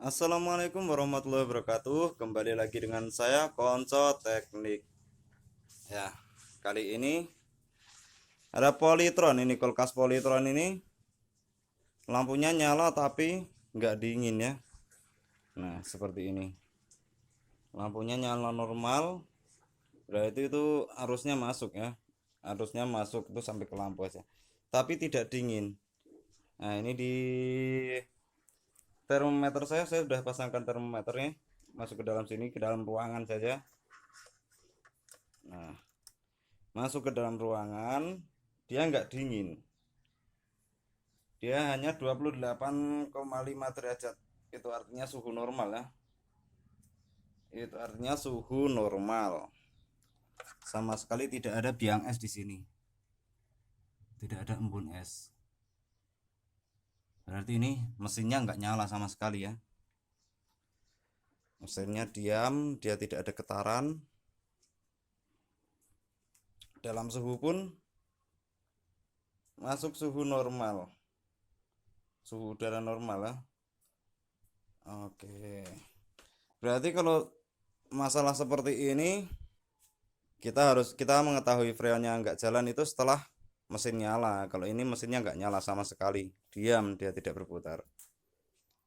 Assalamualaikum warahmatullahi wabarakatuh. Kembali lagi dengan saya Konco Teknik. Ya, kali ini ada Polytron ini, kulkas Polytron ini lampunya nyala tapi nggak dingin ya. Nah, seperti ini. Lampunya nyala normal, berarti itu arusnya masuk ya. Arusnya masuk itu sampai ke lampu aja. Tapi tidak dingin. Nah, ini di termometer saya sudah pasangkan termometernya masuk ke dalam sini, ke dalam ruangan saja. Nah, masuk ke dalam ruangan, dia nggak dingin, dia hanya 28,5 derajat. Itu artinya suhu normal ya, itu artinya suhu normal, sama sekali tidak ada biang es di sini, tidak ada embun es. Berarti ini mesinnya nggak nyala sama sekali ya, mesinnya diam, dia tidak ada getaran. Dalam suhu pun masuk suhu normal, suhu udara normal ya. Oke, berarti kalau masalah seperti ini kita mengetahui freonnya nggak jalan itu setelah mesin nyala. Kalau ini mesinnya nggak nyala sama sekali, diam, dia tidak berputar.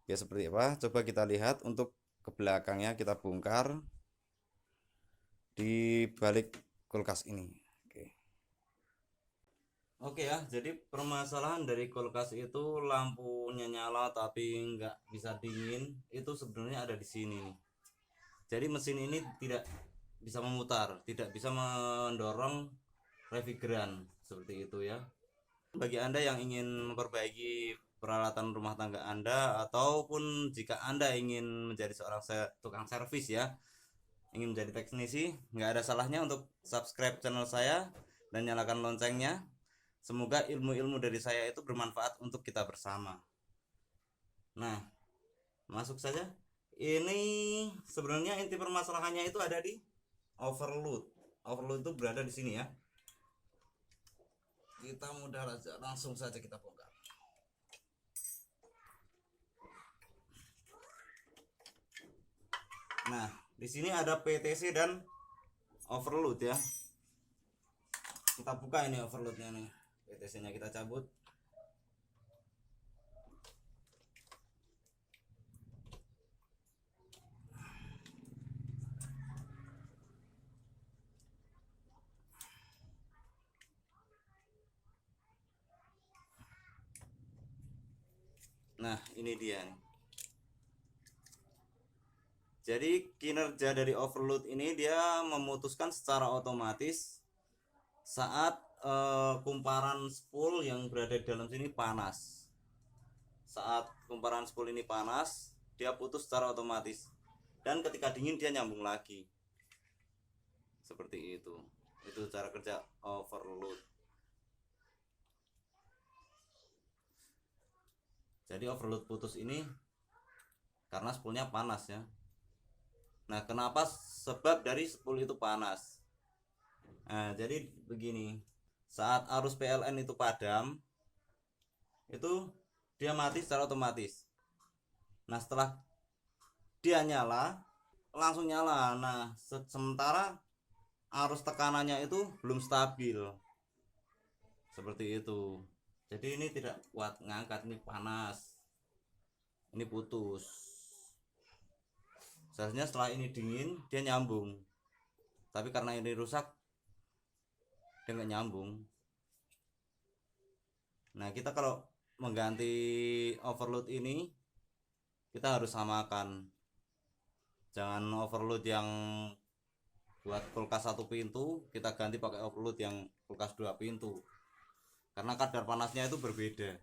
Ya seperti apa, coba kita lihat. Untuk ke belakangnya kita bongkar di balik kulkas ini. Oke ya, jadi permasalahan dari kulkas itu lampunya nyala tapi nggak bisa dingin, itu sebenarnya ada di sini nih. Jadi mesin ini tidak bisa memutar, tidak bisa mendorong refrigeran seperti itu ya. Bagi Anda yang ingin memperbaiki peralatan rumah tangga Anda, ataupun jika Anda ingin menjadi seorang tukang servis ya, ingin menjadi teknisi, nggak ada salahnya untuk subscribe channel saya dan nyalakan loncengnya. Semoga ilmu-ilmu dari saya itu bermanfaat untuk kita bersama. Nah, masuk saja. Ini sebenarnya inti permasalahannya itu ada di overload. Overload itu berada di sini ya. Kita mudah aja, langsung saja kita bongkar. Nah, di sini ada PTC dan overload ya. Kita buka ini overloadnya nih. PTC-nya kita cabut. Nah, ini dia nih. Jadi kinerja dari overload ini dia memutuskan secara otomatis saat kumparan spool yang berada di dalam sini panas. Saat kumparan spool ini panas, dia putus secara otomatis. Dan ketika dingin dia nyambung lagi. Seperti itu. Itu cara kerja overload. Jadi overload putus ini karena spoolnya panas ya. Nah, kenapa sebab dari spool itu panas? Nah, jadi begini. Saat arus PLN itu padam, itu dia mati secara otomatis. Nah, setelah dia nyala, langsung nyala. Nah, sementara arus tekanannya itu belum stabil. Seperti itu. Jadi ini tidak kuat ngangkat, ini panas. Ini putus. Seharusnya setelah ini dingin, dia nyambung. Tapi karena ini rusak, dia nggak nyambung. Nah, kita kalau mengganti overload ini, kita harus samakan. Jangan overload yang buat kulkas satu pintu kita ganti pakai overload yang kulkas dua pintu, karena kadar panasnya itu berbeda.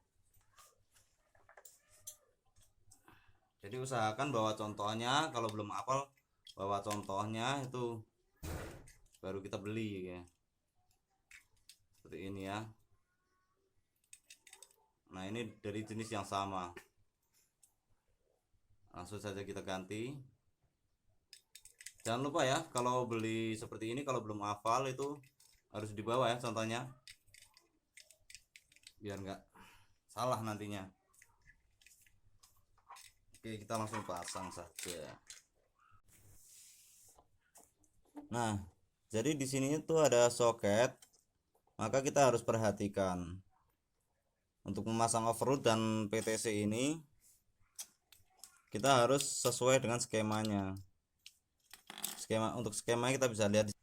Jadi usahakan bawa contohnya, kalau belum hafal bawa contohnya itu baru kita beli ya. Seperti ini ya. Nah, ini dari jenis yang sama, langsung saja kita ganti. Jangan lupa ya, kalau beli seperti ini kalau belum hafal itu harus dibawa ya contohnya, biar nggak salah nantinya. Oke, kita langsung pasang saja. Nah, jadi di sini tuh ada soket, maka kita harus perhatikan untuk memasang overload dan PTC ini kita harus sesuai dengan skemanya. Untuk skema kita bisa lihat.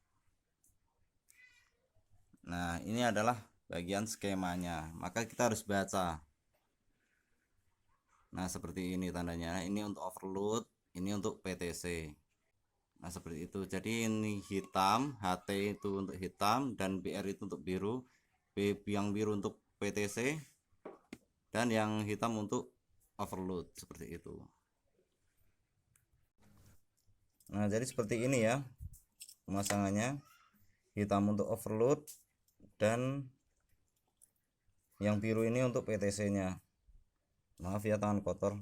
Nah, ini adalah bagian skemanya, maka kita harus baca. Nah, seperti ini tandanya. Ini untuk overload, ini untuk PTC. Nah, seperti itu. Jadi ini hitam, HT itu untuk hitam dan BR itu untuk biru. Yang biru untuk PTC dan yang hitam untuk overload, seperti itu. Nah, jadi seperti ini ya pemasangannya. Hitam untuk overload dan yang biru ini untuk PTC nya. Maaf ya tangan kotor,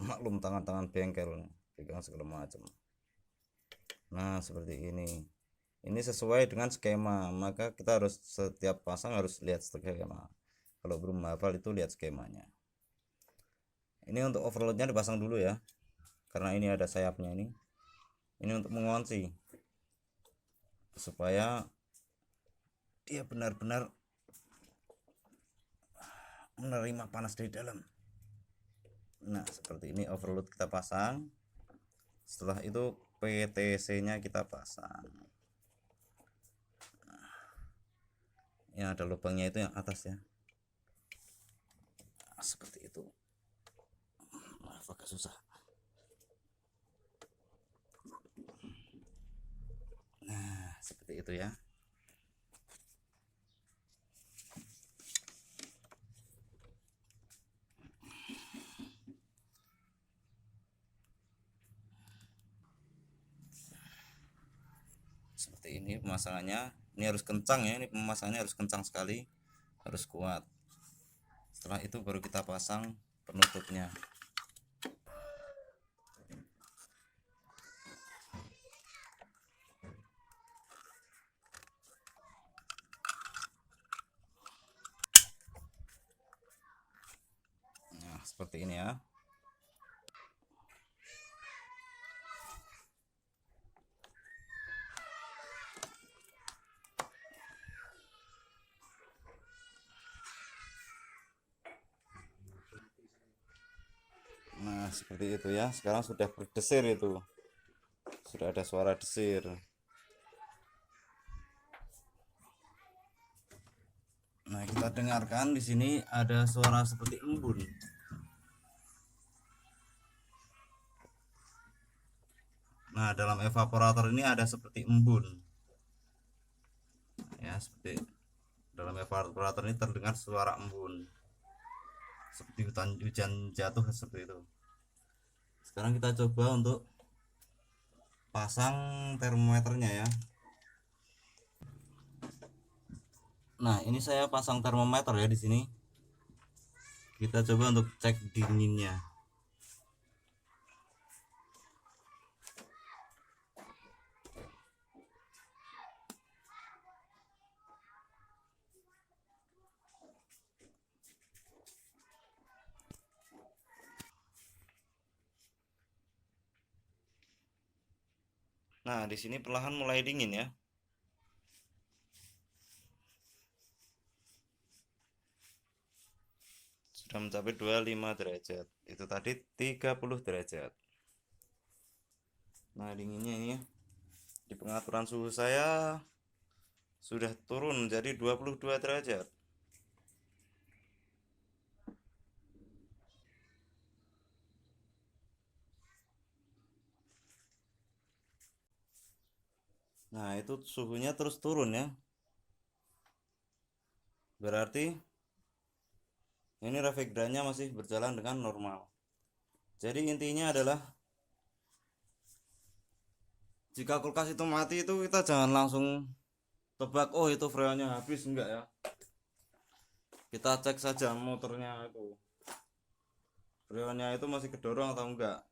maklum tangan-tangan bengkel pegang segala macam. Nah, seperti ini sesuai dengan skema, maka kita harus setiap pasang harus lihat skema. Kalau belum hafal itu lihat skemanya. Ini untuk overloadnya dipasang dulu ya, karena ini ada sayapnya. Ini untuk mengunci supaya dia benar-benar menerima panas dari dalam. Nah, seperti ini overload kita pasang. Setelah itu PTC nya kita pasang. Yang ada lubangnya itu yang atas ya. Nah, seperti itu. Maaf, agak susah. Nah, seperti itu ya. Seperti ini pemasangannya. Ini harus kencang ya, ini pemasangannya harus kencang sekali, harus kuat. Setelah itu baru kita pasang penutupnya. Nah, seperti ini ya. Nah, seperti itu ya. Sekarang sudah berdesir itu. Sudah ada suara desir. Nah, kita dengarkan di sini ada suara seperti embun. Nah, dalam evaporator ini ada seperti embun. Ya, seperti dalam evaporator ini terdengar suara embun. Seperti hujan jatuh seperti itu. Sekarang kita coba untuk pasang termometernya ya. Nah, ini saya pasang termometer ya di sini. Kita coba untuk cek dinginnya. Nah, di sini perlahan mulai dingin ya. Sudah mencapai 25 derajat. Itu tadi 30 derajat. Nah, dinginnya ini ya. Di pengaturan suhu saya sudah turun menjadi 22 derajat. Nah, itu suhunya terus turun ya. Berarti ini refrigerannya masih berjalan dengan normal. Jadi intinya adalah jika kulkas itu mati itu kita jangan langsung tebak oh itu freonnya habis, enggak ya. Kita cek saja motornya itu. Freonnya itu masih kedorong atau enggak.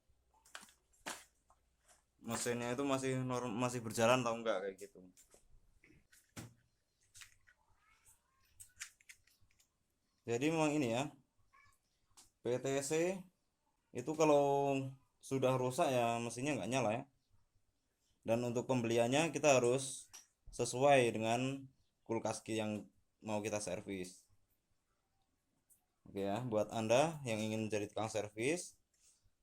Mesinnya itu masih berjalan atau enggak kayak gitu. Jadi memang ini ya. PTC itu kalau sudah rusak ya mesinnya nggak nyala ya. Dan untuk pembeliannya kita harus sesuai dengan kulkas yang mau kita servis. Oke ya, buat Anda yang ingin menjadi tukang servis,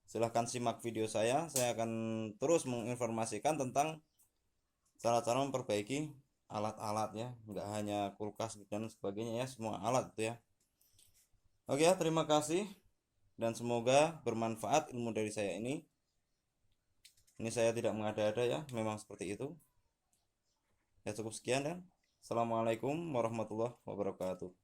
silahkan simak video saya akan terus menginformasikan tentang cara-cara memperbaiki alat-alat ya, nggak hanya kulkas dan sebagainya ya, semua alat itu ya. Oke ya, terima kasih dan semoga bermanfaat ilmu dari saya ini. Ini saya tidak mengada-ada ya, memang seperti itu. Ya cukup sekian dan assalamualaikum warahmatullahi wabarakatuh.